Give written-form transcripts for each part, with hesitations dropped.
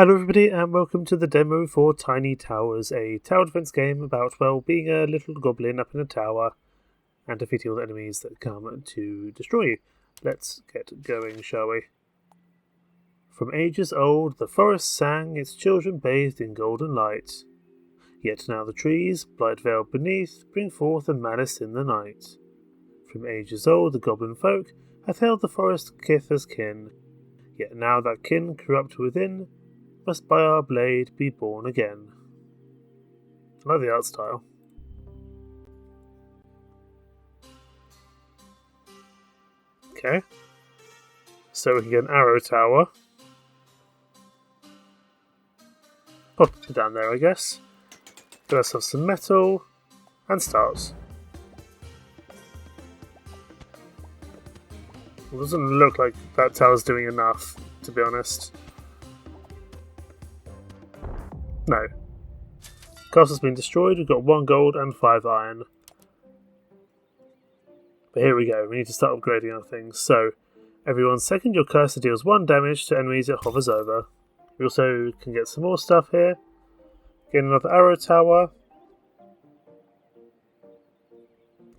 Hello everybody and welcome to the demo for Tiny Towers, a tower defense game about, well, being a little goblin up in a tower and defeating all the enemies that come to destroy you. Let's get going, shall we? From ages old, the forest sang, its children bathed in golden light. Yet now the trees, blight veiled beneath, bring forth a malice in the night. From ages old, the goblin folk hath held the forest kith as kin. Yet now that kin, corrupt within, must by our blade be born again. I like the art style. Okay. So we can get an arrow tower. Pop it down there, I guess. Get ourselves some metal. And start. It doesn't look like that tower's doing enough, to be honest. No. Castle's been destroyed, we've got 1 gold and 5 iron. But here we go, we need to start upgrading our things. So, every 1 second your cursor deals 1 damage to enemies it hovers over. We also can get some more stuff here. Get another arrow tower.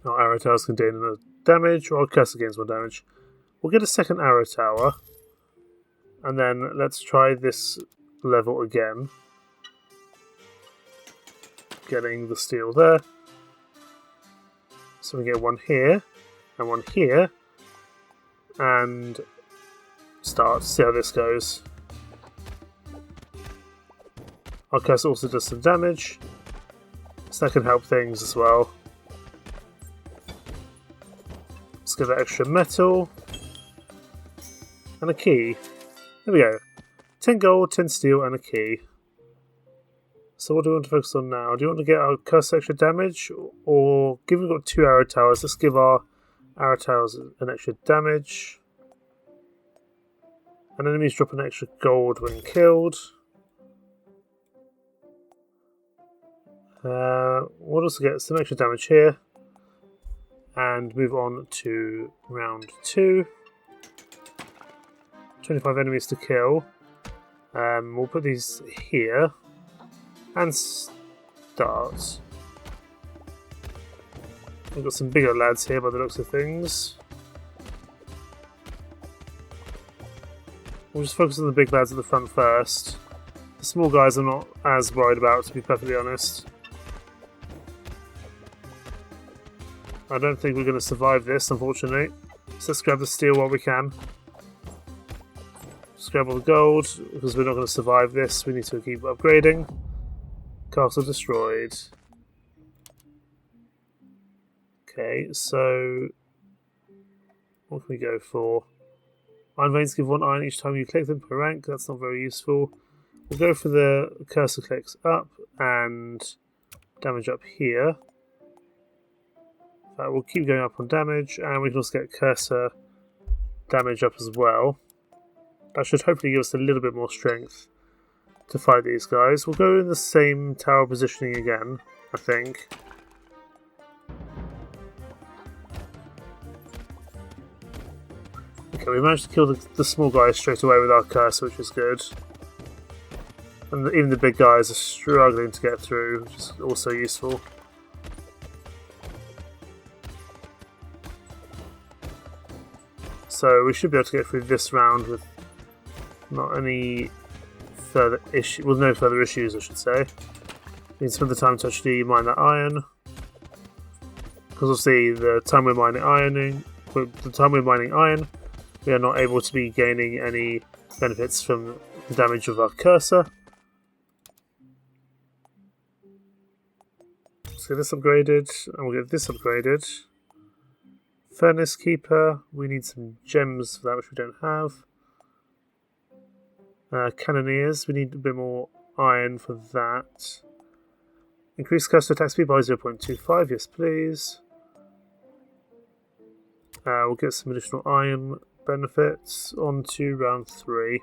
Our arrow towers can gain another damage, or our cursor gains 1 damage. We'll get a second arrow tower. And then let's try this level again. Getting the steel there. So we get 1 here and 1 here. And start. See how this goes. Our cursor also does some damage. So that can help things as well. Let's get that extra metal. And a key. There we go. 10 gold, 10 steel and a key. So what do we want to focus on now? Do you want to get our cursor extra damage? Or, given we've got 2 arrow towers, let's give our arrow towers an extra damage. And enemies drop an extra gold when killed. We'll also get some extra damage here. And move on to round 2. 25 enemies to kill. We'll put these here. And start. We've got some bigger lads here by the looks of things. We'll just focus on the big lads at the front first. The small guys I'm not as worried about, to be perfectly honest. I don't think we're going to survive this, unfortunately. So let's grab the steel while we can. Just grab all the gold, because we're not going to survive this. We need to keep upgrading. Castle destroyed. Okay, so what can we go for? Iron veins give 1 iron each time you click them per rank. That's not very useful. We'll go for the cursor clicks up and damage up here. We'll keep going up on damage, and we can also get cursor damage up as well. That should hopefully give us a little bit more strength to fight these guys. We'll go in the same tower positioning again, I think. Okay, we managed to kill the small guys straight away with our cursor, which is good. And even the big guys are struggling to get through, which is also useful. So we should be able to get through this round with not any further issue, well, no further issues, I should say. We need to spend the time to actually mine that iron, because obviously the time we're mining iron, we are not able to be gaining any benefits from the damage of our cursor. Let's get this upgraded, and we'll get this upgraded. Furnace Keeper, we need some gems for that, which we don't have. Cannoneers, we need a bit more iron for that. Increase cursor attack speed by 0.25, yes please. We'll get some additional iron benefits on to round 3.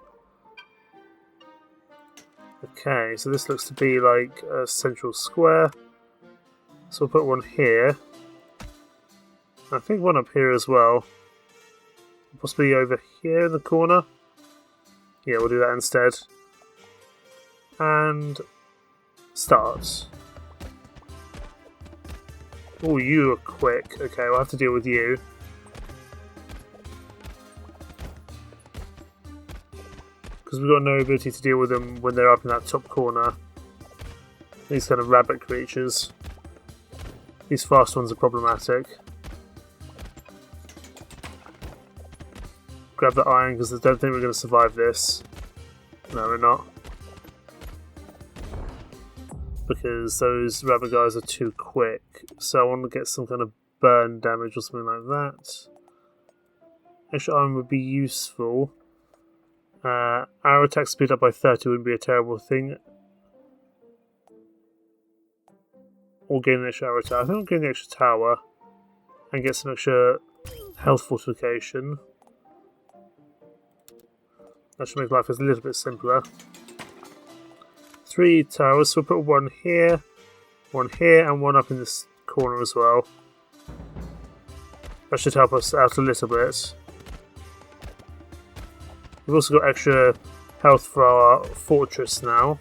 Okay, so this looks to be like a central square. So we'll put 1 here. I think 1 up here as well. Possibly over here in the corner. Yeah, we'll do that instead. And start. Oh, you are quick. Okay, we'll have to deal with you. Because we've got no ability to deal with them when they're up in that top corner. These kind of rabbit creatures. These fast ones are problematic. Grab the iron because I don't think we're going to survive this. No, we're not. Because those rabbit guys are too quick. So I want to get some kind of burn damage or something like that. Extra iron would be useful. Our attack speed up by 30 wouldn't be a terrible thing. Or gain an extra arrow attack. I think I'll gain the extra tower. And get some extra health fortification. That should make life a little bit simpler. 3 towers, so we'll put one here, and one up in this corner as well. That should help us out a little bit. We've also got extra health for our fortress now,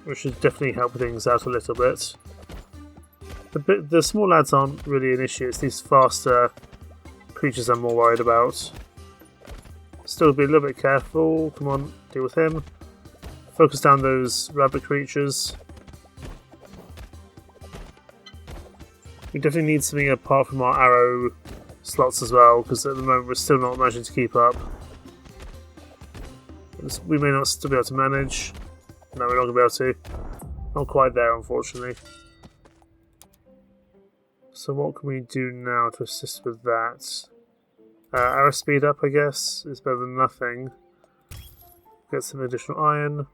which should definitely help things out a little bit. The small lads aren't really an issue, it's these faster creatures I'm more worried about. Still be a little bit careful. Come on, deal with him. Focus down those rabbit creatures. We definitely need something apart from our arrow slots as well, because at the moment we're still not managing to keep up. We may not still be able to manage. No, we're not going to be able to. Not quite there, unfortunately. So what can we do now to assist with that? Arrow speed up, I guess, is better than nothing. Get some additional iron.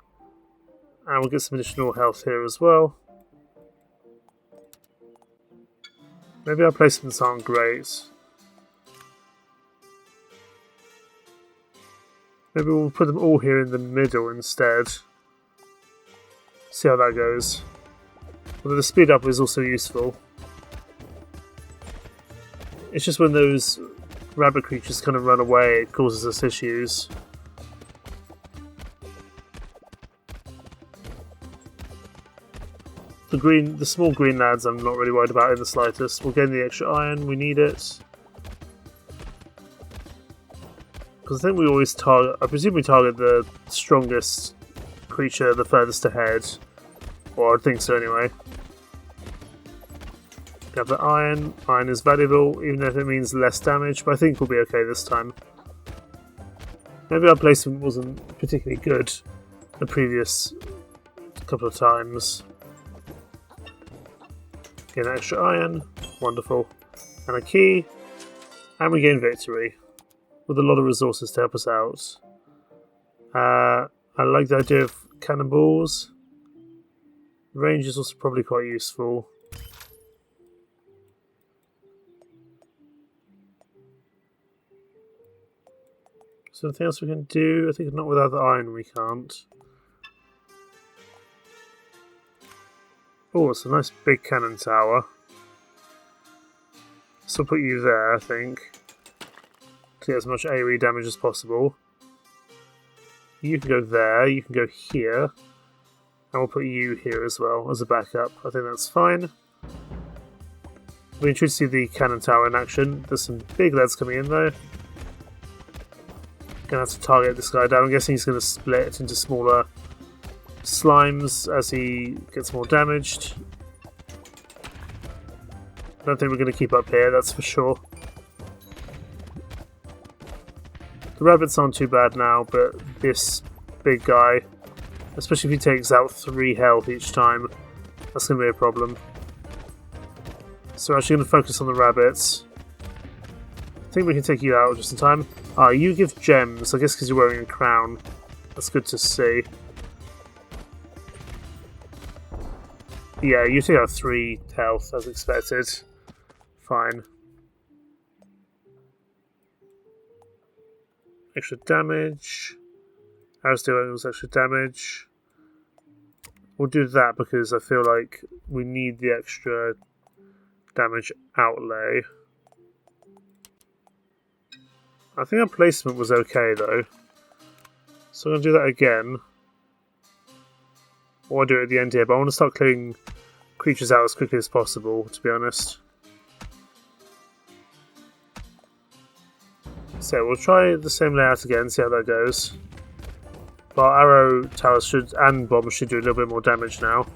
And we'll get some additional health here as well. Maybe our placements aren't great. Maybe we'll put them all here in the middle instead. See how that goes. Although the speed up is also useful. It's just when those rabbit creatures kind of run away, it causes us issues. The small green lads I'm not really worried about in the slightest. We'll gain the extra iron, we need it. Because I think we always target, I presume we target the strongest creature the furthest ahead. Or I think so anyway. Grab the iron. Iron is valuable, even if it means less damage, but I think we'll be okay this time. Maybe our placement wasn't particularly good the previous couple of times. Gain extra iron. Wonderful. And a key. And we gain victory. With a lot of resources to help us out. I like the idea of cannonballs. Range is also probably quite useful. Is there anything else we can do? I think not without the iron we can't. Oh, it's a nice big cannon tower. So I'll put you there, I think. To get as much AoE damage as possible. You can go there, you can go here. And we'll put you here as well as a backup. I think that's fine. We introduce see the cannon tower in action. There's some big lads coming in though. Gonna have to target this guy down. I'm guessing he's gonna split into smaller slimes as he gets more damaged. I don't think we're gonna keep up here, that's for sure. The rabbits aren't too bad now, but this big guy, especially if he takes out 3 health each time, that's gonna be a problem. So we're actually gonna focus on the rabbits. I think we can take you out just in time. Ah, you give gems, I guess because you're wearing a crown. That's good to see. Yeah, you take out 3 health as expected. Fine. Extra damage. Arrows do equals extra damage. We'll do that because I feel like we need the extra damage outlay. I think our placement was okay though. So I'm going to do that again. Or I'll do it at the end here, but I want to start clearing creatures out as quickly as possible, to be honest. So we'll try the same layout again, see how that goes. But our arrow towers and bombs should do a little bit more damage now.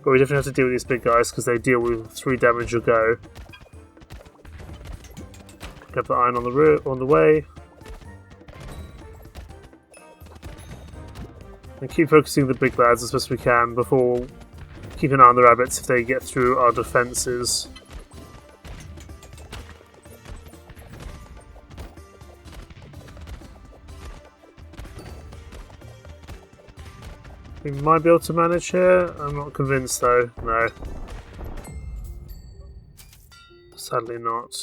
But we definitely have to deal with these big guys because they deal with 3 damage a go. Get the iron on the way. And keep focusing the big lads as best we can before keeping an eye on the rabbits if they get through our defences. We might be able to manage here. I'm not convinced though. No. Sadly not.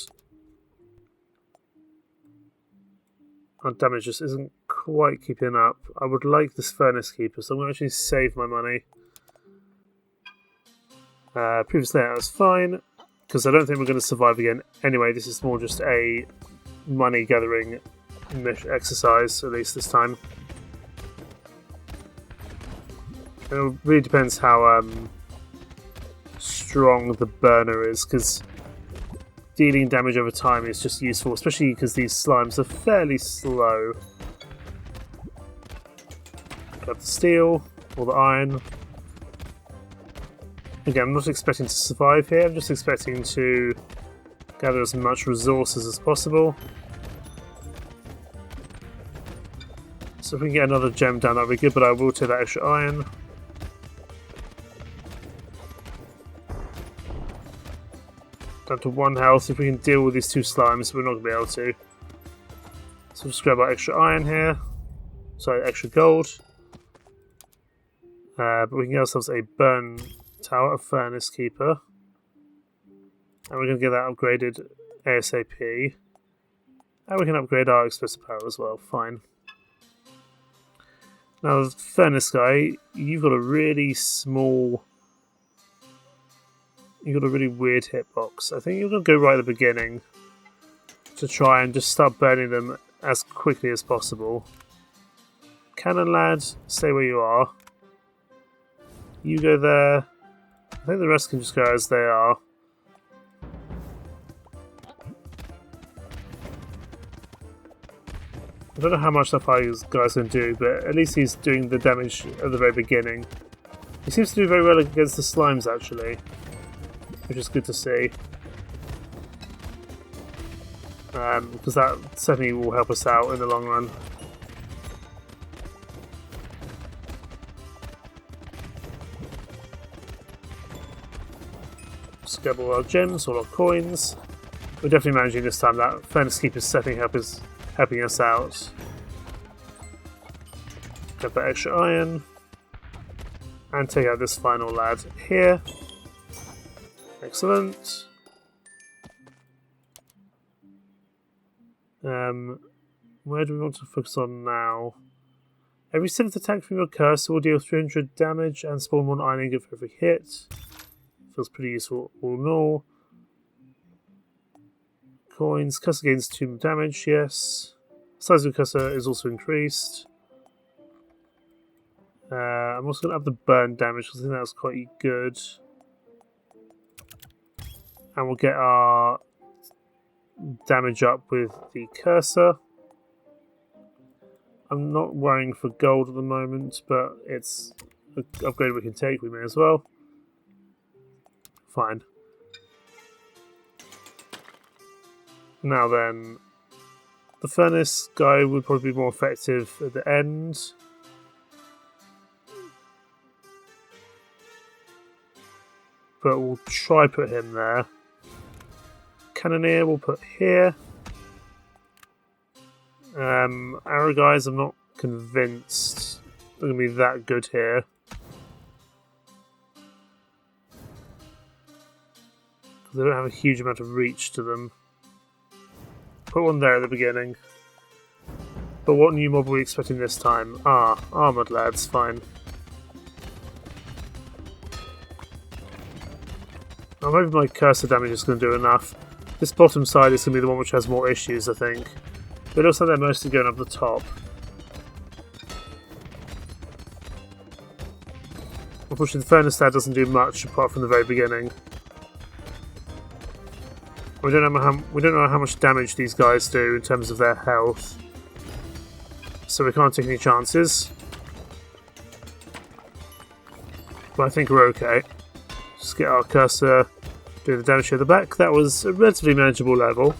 Our damage just isn't quite keeping up. I would like this Furnace Keeper, so I'm going to actually save my money. Previous layout was fine, because I don't think we're going to survive again. Anyway, this is more just a money gathering exercise, at least this time. It really depends how strong the burner is, because dealing damage over time is just useful, especially because these slimes are fairly slow. Grab the steel, or the iron. Again, I'm not expecting to survive here, I'm just expecting to gather as much resources as possible. So if we can get another gem down, that would be good, but I will take that extra iron. Down to 1 health. If we can deal with these 2 slimes, we're not going to be able to. So we'll just grab our extra iron here. Sorry, extra gold. But we can get ourselves a burn tower, a Furnace Keeper. And we're going to get that upgraded ASAP. And we can upgrade our explosive power as well. Fine. Now, the Furnace guy, you've got a really small... You've got a really weird hitbox. I think you're going to go right at the beginning to try and just start burning them as quickly as possible. Cannon lad, stay where you are. You go there. I think the rest can just go as they are. I don't know how much that guy's going to do, but at least he's doing the damage at the very beginning. He seems to do very well against the slimes, actually, which is good to see. Because that certainly will help us out in the long run. Just grab all our gems, all our coins. We're definitely managing this time. That Furnace Keeper's setting is helping us out. Grab that extra iron. And take out this final lad here. Excellent. Where do we want to focus on now? Every 7th attack from your cursor will deal 300 damage and spawn 1 iron ingot for every hit. Feels pretty useful all in all. Coins. Cursor gains 2 damage, yes. Size of the cursor is also increased. I'm also going to up the burn damage because I think that's quite good. And we'll get our damage up with the cursor. I'm not worrying for gold at the moment, but it's an upgrade we can take, we may as well. Fine. Now then, the Furnace guy would probably be more effective at the end. But we'll try put him there. Cannoneer we'll put here. Arrow guys, I'm not convinced they're going to be that good here. Because they don't have a huge amount of reach to them. Put one there at the beginning. But what new mob are we expecting this time? Ah, armoured lads, fine. Now maybe my cursor damage is going to do enough. This bottom side is going to be the one which has more issues, I think. But it looks like they're mostly going up the top. Unfortunately, the Furnace there doesn't do much apart from the very beginning. We don't know how much damage these guys do in terms of their health, so we can't take any chances. But I think we're okay. Just get our cursor, do the damage at the back. That was a relatively manageable level.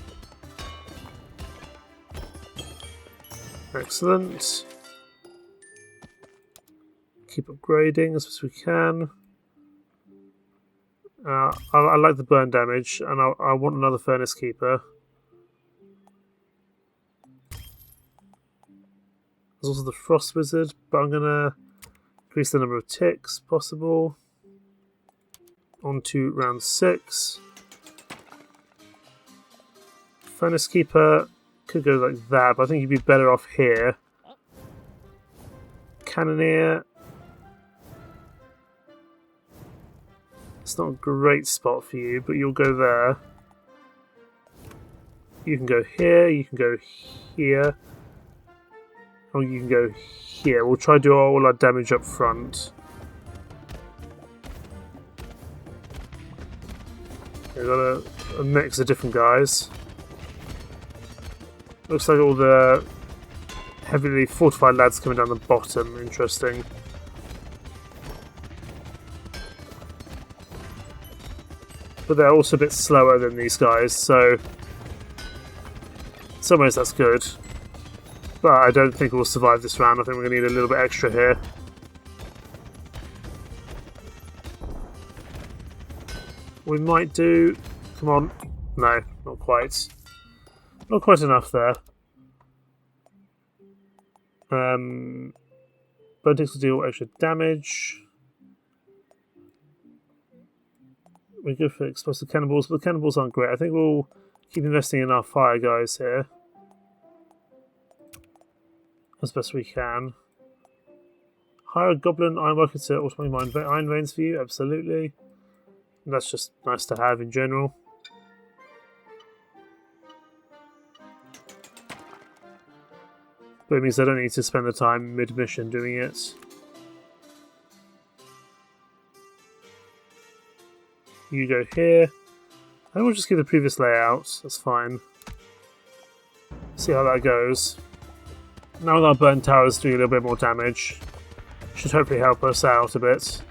Excellent. Keep upgrading as best we can. I like the burn damage, and I want another Furnace Keeper. There's also the Frost Wizard, but I'm going to increase the number of ticks possible. On to round 6. Furnace Keeper could go like that, but I think you'd be better off here. Cannoneer. It's not a great spot for you, but you'll go there. You can go here, you can go here, or you can go here. We'll try to do all our damage up front. We've got a mix of different guys. Looks like all the heavily fortified lads coming down the bottom. Interesting. But they're also a bit slower than these guys, so in some ways that's good. But I don't think we'll survive this round. I think we're going to need a little bit extra here. We might do... Come on. No, not quite. Not quite enough there. Burn ticks will deal extra damage. We go for explosive cannonballs, but the cannonballs aren't great. I think we'll keep investing in our fire guys here as best we can. Hire a goblin ironworker to automatically mine iron veins for you, absolutely. And that's just nice to have in general. But it means I don't need to spend the time mid-mission doing it. You go here. I think we'll just keep the previous layout. That's fine. See how that goes. Now with our burn towers doing a little bit more damage, should hopefully help us out a bit.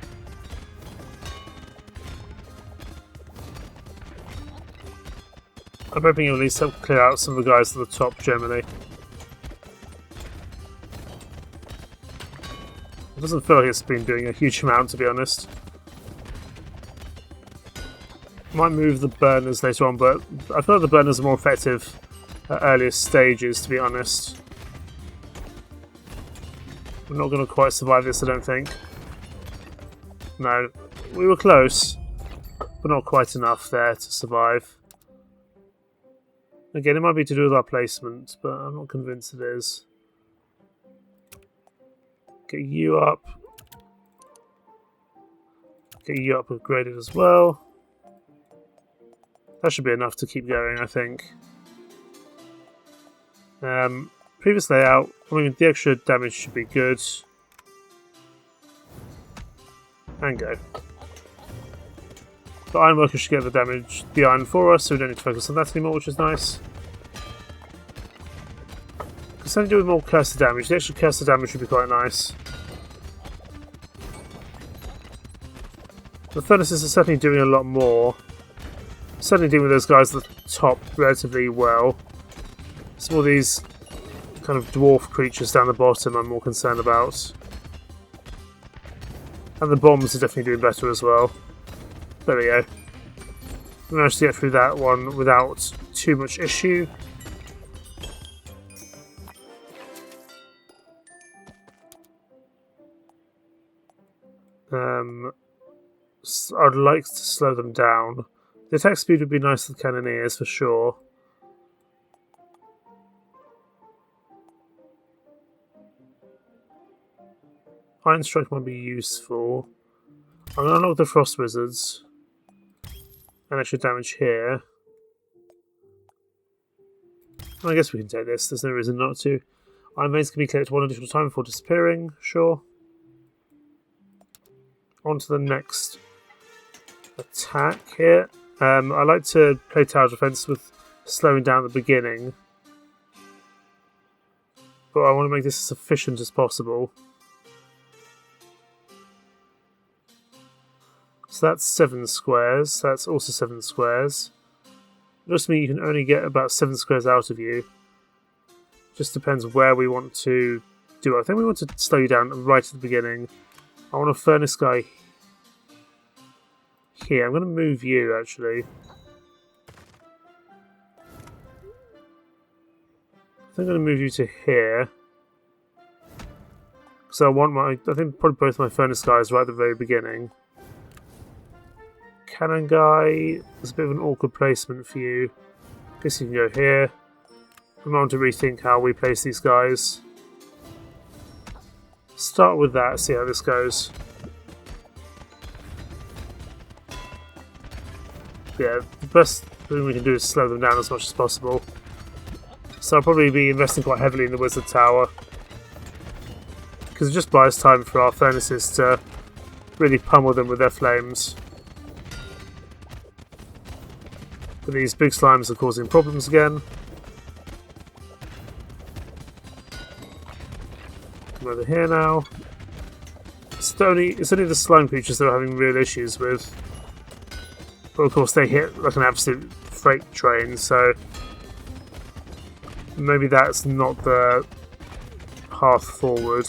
I'm hoping you'll at least help clear out some of the guys at the top generally. It doesn't feel like it's been doing a huge amount, to be honest. Might move the burners later on, but I feel like the burners are more effective at earlier stages, to be honest. We're not going to quite survive this, I don't think. No, we were close, but not quite enough there to survive. Again, it might be to do with our placement, but I'm not convinced it is. Get you up. Get you up upgraded as well. That should be enough to keep going, I think. Previous layout, I mean, the extra damage should be good. And go. The ironworker should get the iron for us, so we don't need to focus on that anymore, which is nice. Because then doing more cursor damage, the extra cursor damage would be quite nice. The furnaces are certainly doing a lot more. Certainly dealing with those guys at the top relatively well. Some of these kind of dwarf creatures down the bottom I'm more concerned about. And the bombs are definitely doing better as well. There we go. We managed to get through that one without too much issue. I'd like to slow them down. The attack speed would be nice with cannoneers for sure. Iron Strike might be useful. I'm going to unlock the Frost Wizards. And extra damage here. I guess we can take this, there's no reason not to. Iron Veins can be collected one additional time before disappearing, sure. on to the next attack here. I like to play tower defense with slowing down at the beginning, but I want to make this as efficient as possible. So that's 7 squares. That's also 7 squares. It just means you can only get about 7 squares out of you. Just depends where we want to do it. I think we want to slow you down right at the beginning. I want a furnace guy here. I'm going to move you, actually. I think I'm going to move you to here. So I think probably both my furnace guys right at the very beginning. Cannon guy, there's a bit of an awkward placement for you. Guess you can go here. I'm going to rethink how we place these guys. Start with that, see how this goes. Yeah, the best thing we can do is slow them down as much as possible. So I'll probably be investing quite heavily in the Wizard Tower, because it just buys time for our furnaces to really pummel them with their flames. But these big slimes are causing problems again. Come over here now. It's only the slime creatures that we're having real issues with. But of course they hit like an absolute freight train, so maybe that's not the path forward.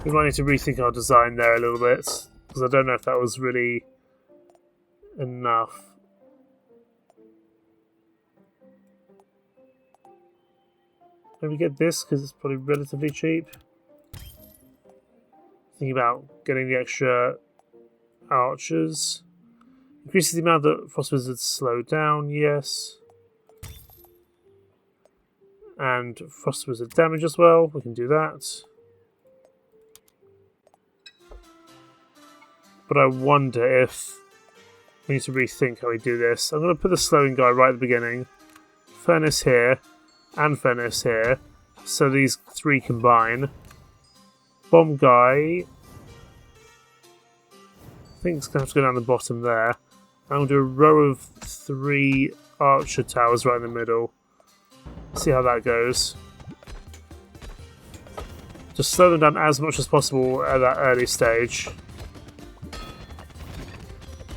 We might need to rethink our design there a little bit, because I don't know if that was really enough. Maybe get this because it's probably relatively cheap. Thinking about getting the extra archers. Increases the amount that Frost Wizards slow down, yes. And Frost Wizard damage as well, we can do that. But I wonder if we need to rethink how we do this. I'm going to put the slowing guy right at the beginning. Furnace here, and furnace here. So these 3 combine. Bomb guy, I think it's going to have to go down the bottom there. I'm going to do a row of 3 archer towers right in the middle. See how that goes. Just slow them down as much as possible at that early stage.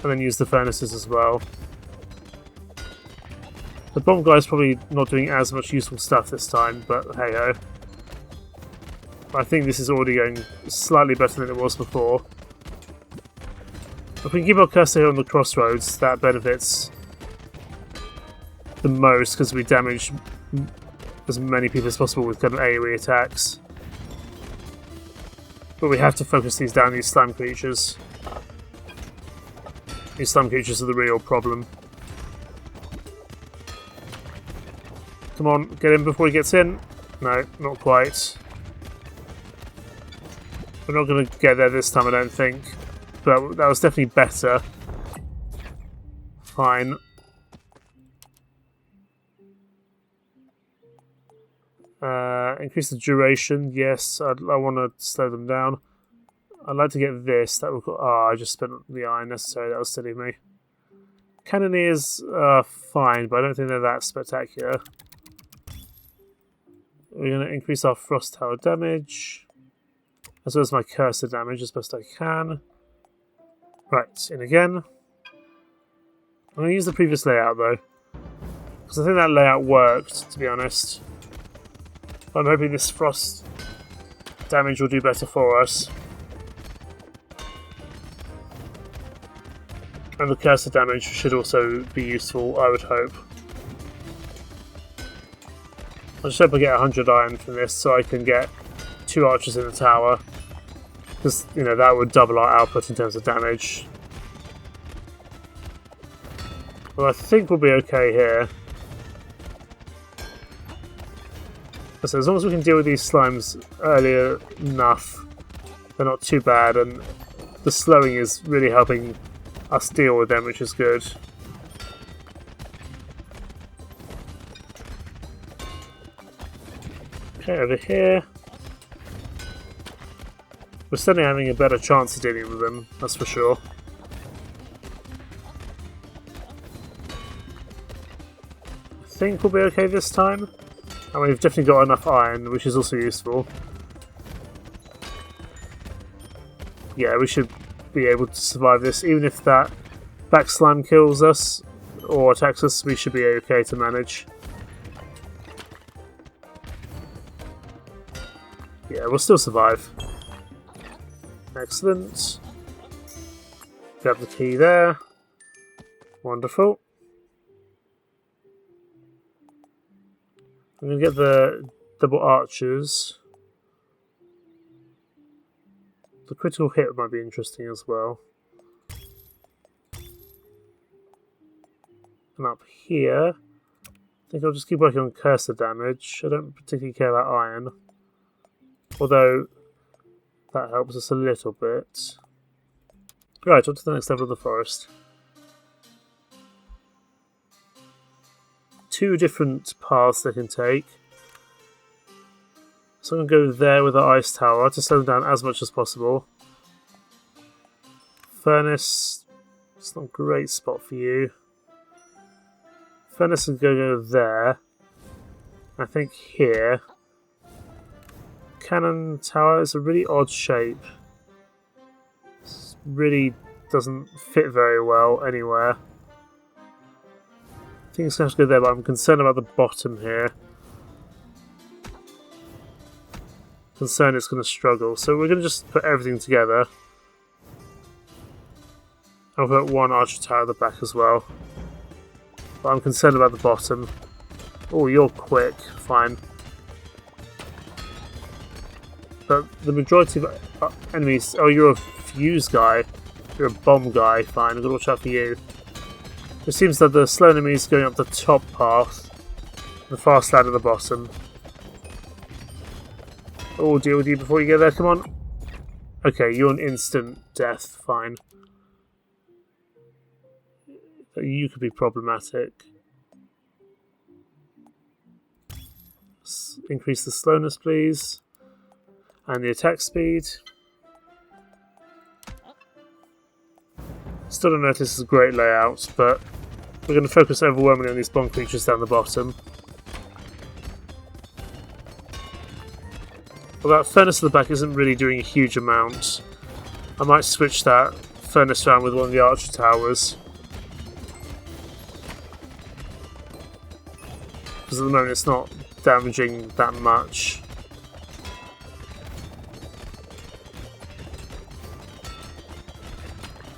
And then use the furnaces as well. The bomb guy's probably not doing as much useful stuff this time, but hey ho. I think this is already going slightly better than it was before. If we can keep our cursor here on the crossroads, that benefits the most because we damage as many people as possible with kind of AoE attacks. But we have to focus these down, these slime creatures. These slime creatures are the real problem. Come on, get in before he gets in. No, not quite. We're not going to get there this time, I don't think. But that was definitely better. Fine. Increase the duration. Yes, I want to slow them down. I'd like to get this. That will. I just spent the iron necessary. That was silly of me. Cannoneers are fine, but I don't think they're that spectacular. We're going to increase our frost tower damage, as well as my cursor damage as best I can. Right, in again. I'm going to use the previous layout though, because I think that layout worked, to be honest. I'm hoping this frost damage will do better for us. And the cursor damage should also be useful, I would hope. I just hope I get 100 iron from this so I can get 2 archers in the tower. Because, you know, that would double our output in terms of damage. Well, I think we'll be okay here. So as long as we can deal with these slimes earlier enough, they're not too bad, and the slowing is really helping us deal with them, which is good. Okay, over here. We're certainly having a better chance of dealing with them, that's for sure. I think we'll be okay this time. And we've definitely got enough iron, which is also useful. Yeah, we should be able to survive this, even if that back slime kills us or attacks us, we should be okay to manage. Yeah, we'll still survive. Excellent. Grab the key there. Wonderful. I'm going to get the double archers. The critical hit might be interesting as well. And up here, I think I'll just keep working on cursor damage. I don't particularly care about iron. Although, that helps us a little bit. Right, on to the next level of the forest. 2 different paths they can take. So I'm going to go there with the ice tower to slow them down as much as possible. Furnace, it's not a great spot for you. Furnace is going to go there. I think here. Cannon tower is a really odd shape. It really doesn't fit very well anywhere. I think it's going to have to go there, but I'm concerned about the bottom here. Concerned it's going to struggle, so we're going to just put everything together. I'll put 1 archer tower at the back as well. But I'm concerned about the bottom. Oh, you're quick. Fine. But the majority of enemies... Oh, you're a fuse guy. You're a bomb guy. Fine, I'm going to watch out for you. It seems that the slow enemies going up the top path. The fast lad at the bottom. Oh, deal with you before you get there. Come on. Okay, you're an instant death. Fine. But you could be problematic. Increase the slowness, please. And the attack speed. Still don't know if this is a great layout, but we're going to focus overwhelmingly on these bomb creatures down the bottom. Well, that furnace at the back isn't really doing a huge amount. I might switch that furnace around with one of the archer towers. Because at the moment it's not damaging that much.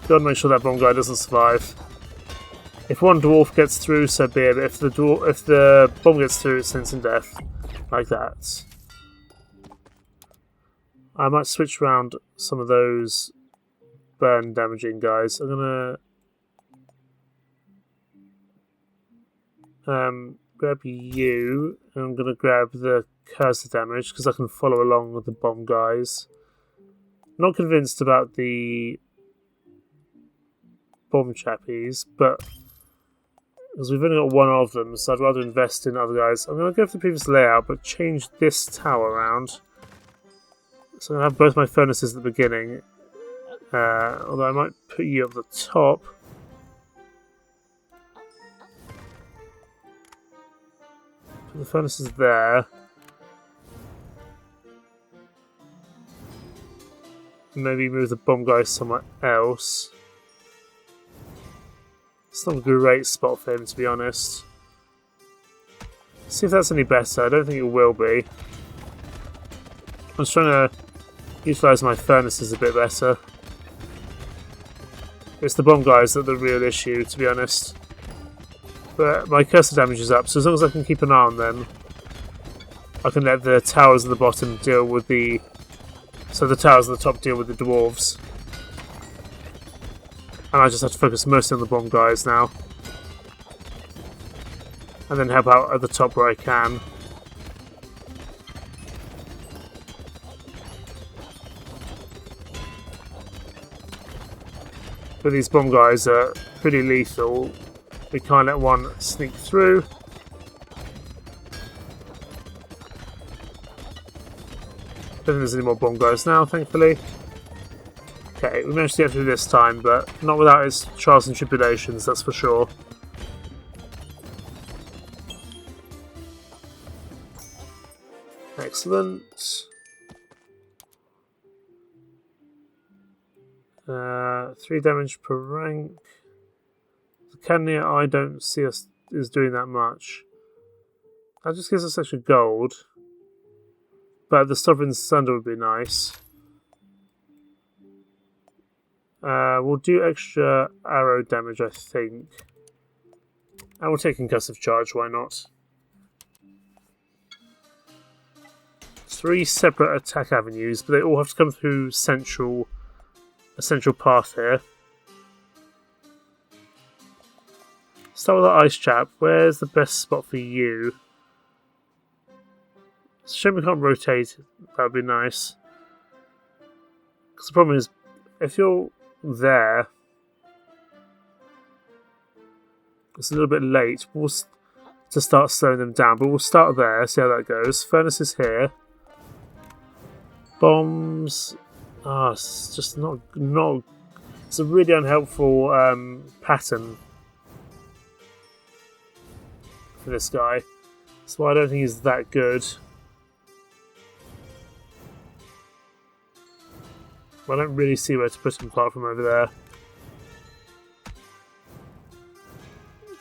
Gotta make sure that bomb guy doesn't survive. If one dwarf gets through, so be it. But if the bomb gets through, it's instant death. Like that. I might switch around some of those burn damaging guys. I'm gonna grab you, and I'm gonna grab the cursor damage because I can follow along with the bomb guys. Not convinced about the bomb chappies, but because we've only got 1 of them, so I'd rather invest in other guys. I'm gonna go for the previous layout, but change this tower around. So I'm going to have both my furnaces at the beginning, although I might put you up the top. Put the furnaces there. Maybe move the bomb guy somewhere else. It's not a great spot for him, to be honest. See if that's any better. I don't think it will be. I'm just trying to utilise my furnaces a bit better. It's the bomb guys that are the real issue, to be honest. But my cursor damage is up, so as long as I can keep an eye on them, I can let the towers at the bottom deal with the... So the towers at the top deal with the dwarves. And I just have to focus mostly on the bomb guys now. And then help out at the top where I can. But these bomb guys are pretty lethal. We can't let one sneak through. Don't think there's any more bomb guys now, thankfully. Okay, we managed to get through this time, but not without its trials and tribulations, that's for sure. Excellent. 3 damage per rank. The Cannoneer I don't see us is doing that much. That just gives us extra gold. But the Sovereign Thunder would be nice. We'll do extra arrow damage, I think. And we'll take Concussive Charge, why not? 3 separate attack avenues, but they all have to come through a central path here. Start with the Ice Chap. Where's the best spot for you? It's a shame we can't rotate. That would be nice. Because the problem is, if you're there, it's a little bit late to start slowing them down, but we'll start there, see how that goes. Furnace is here. Bombs. It's just not. It's a really unhelpful pattern for this guy. That's why I don't think he's that good. I don't really see where to put him apart from over there.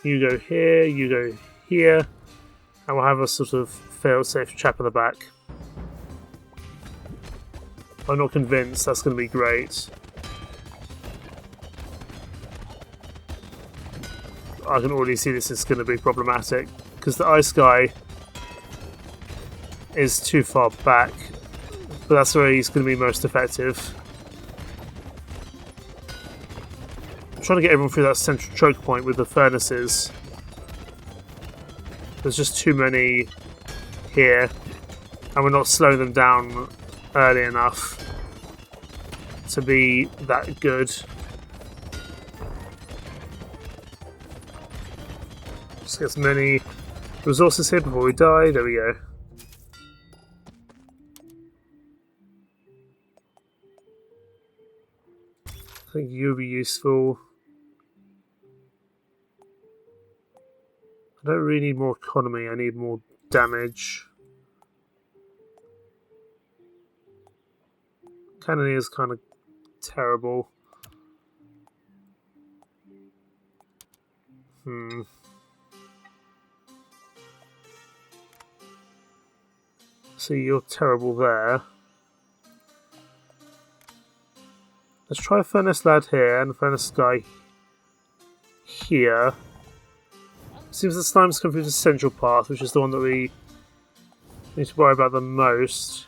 You go here, you go here, and we'll have a sort of fail-safe chap at the back. I'm not convinced that's going to be great. I can already see this is going to be problematic, because the ice guy is too far back, but that's where he's going to be most effective. I'm trying to get everyone through that central choke point with the furnaces. There's just too many here, and we're not slowing them down early enough to be that good. Just get as many resources here before we die. There we go. I think you'll be useful. I don't really need more economy, I need more damage. Cannoneer is kind of terrible. So you're terrible there. Let's try Furnace Lad here and Furnace Guy here. Seems the slimes come through the central path, which is the one that we need to worry about the most.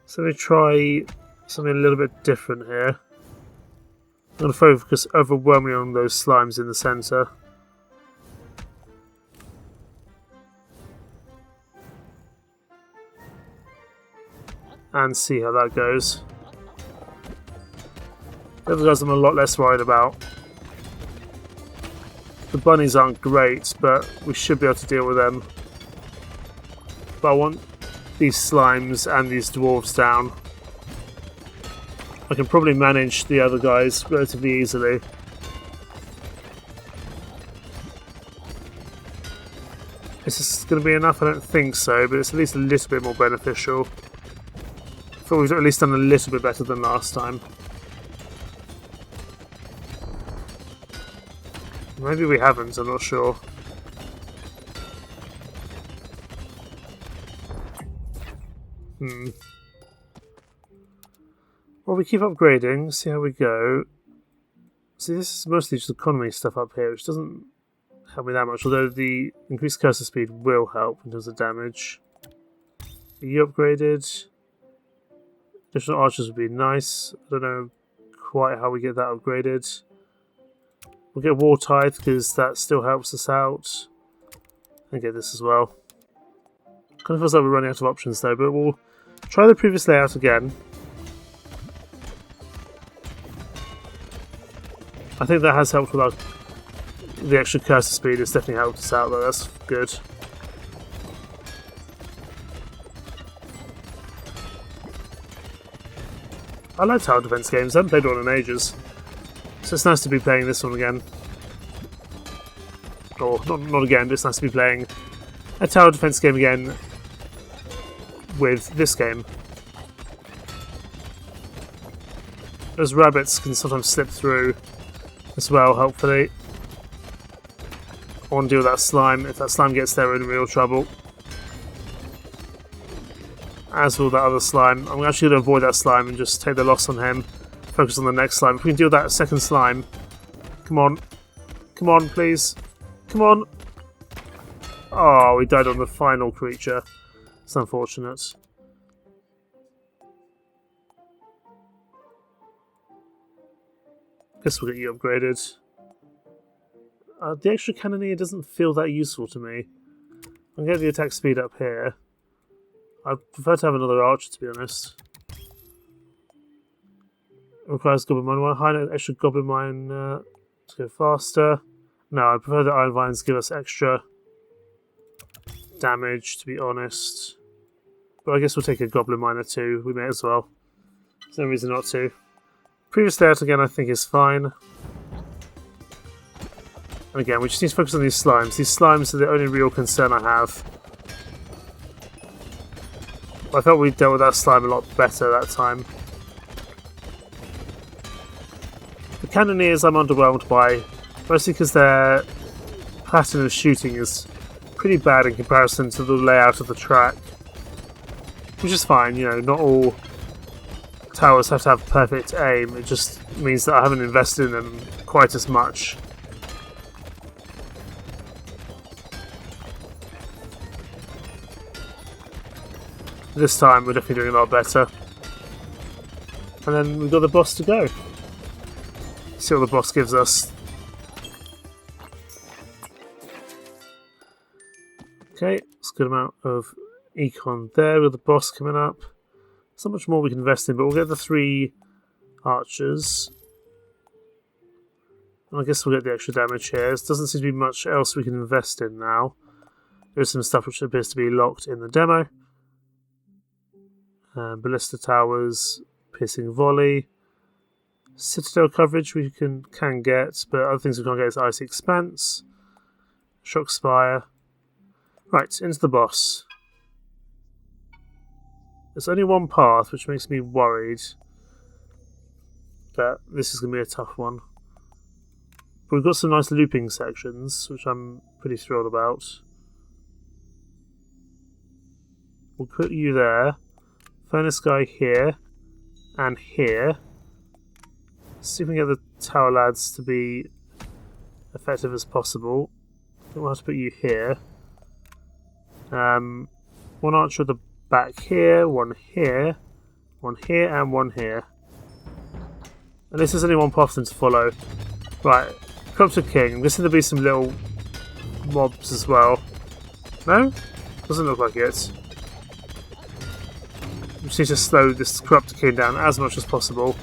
So let me try something a little bit different here. I'm going to focus overwhelmingly on those slimes in the centre. And see how that goes. The other guys I'm a lot less worried about. The bunnies aren't great, but we should be able to deal with them. But I want these slimes and these dwarves down. I can probably manage the other guys relatively easily. Is this going to be enough? I don't think so, but it's at least a little bit more beneficial. I thought we've at least done a little bit better than last time. Maybe we haven't, I'm not sure. Well, we keep upgrading, see how we go. See, this is mostly just economy stuff up here, which doesn't help me that much, although the increased cursor speed will help in terms of damage. Are you upgraded? Additional archers would be nice. I don't know quite how we get that upgraded. We'll get War Tithe because that still helps us out. And get this as well. Kind of feels like we're running out of options though, but we'll try the previous layout again. I think that has helped with the extra cursor speed. It's definitely helped us out though, that's good. I like tower defense games. I haven't played one in ages. So it's nice to be playing this one again. Or, not again, but it's nice to be playing a tower defense game again with this game. Those rabbits can sometimes slip through as well, hopefully. I want to deal with that slime. If that slime gets there, we're in real trouble. As will that other slime. I'm actually going to avoid that slime and just take the loss on him. Focus on the next slime. If we can deal with that second slime. Come on. Come on, please. Come on. Oh, we died on the final creature. It's unfortunate. Guess we'll get you upgraded. The extra cannoneer doesn't feel that useful to me. I'm going to get the attack speed up here. I'd prefer to have another archer, to be honest. It requires goblin mine. One high extra goblin mine to go faster. No, I prefer the iron vines give us extra damage, to be honest. But I guess we'll take a goblin miner too. We may as well. There's no reason not to. Previous layout again, I think, is fine. And again, we just need to focus on these slimes. These slimes are the only real concern I have. I felt we dealt with that slime a lot better that time. The cannoneers I'm underwhelmed by, mostly because their pattern of shooting is pretty bad in comparison to the layout of the track. Which is fine, you know, not all towers have to have perfect aim, it just means that I haven't invested in them quite as much. This time we're definitely doing a lot better. And then we've got the boss to go. See what the boss gives us. Okay, it's a good amount of econ there with the boss coming up. There's not much more we can invest in, but we'll get the 3 archers. And I guess we'll get the extra damage here. There doesn't seem to be much else we can invest in now. There's some stuff which appears to be locked in the demo. Ballista towers, piercing volley, citadel coverage we can get, but other things we can't get is icy expanse, shock spire. Right, into the boss. There's only one path, which makes me worried, but this is going to be a tough one. But we've got some nice looping sections, which I'm pretty thrilled about. We'll put you there. Furnace guy here and here. See if we can get the tower lads to be effective as possible. I think we'll have to put you here. One archer at the back here, one here, and one here. And this is only one path to follow. Right, Corrupted King. I'm guessing there'll be some little mobs as well. No? Doesn't look like it. We just need to slow this Corrupted King down as much as possible.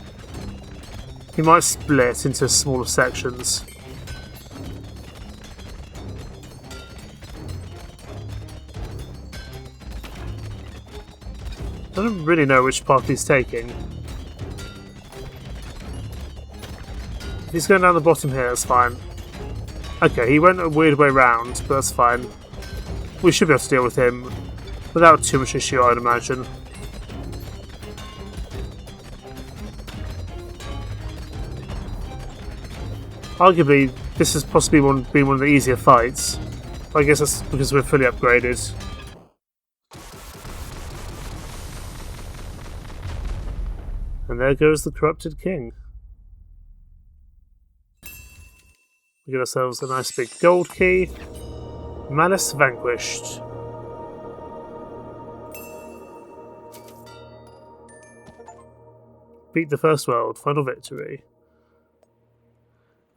He might split into smaller sections. I don't really know which path he's taking. If he's going down the bottom here, that's fine. Okay, he went a weird way round, but that's fine. We should be able to deal with him without too much issue, I'd imagine. Arguably, this has possibly been one of the easier fights. I guess that's because we're fully upgraded. And there goes the Corrupted King. We get ourselves a nice big gold key. Malice Vanquished. Beat the first world, final victory.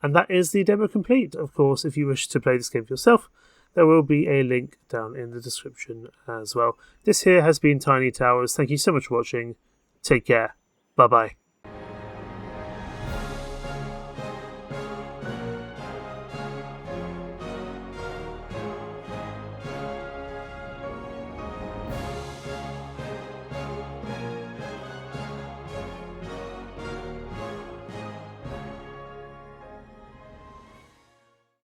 And that is the demo complete. Of course, if you wish to play this game for yourself, there will be a link down in the description as well. This here has been Tiny Towers. Thank you so much for watching. Take care. Bye-bye.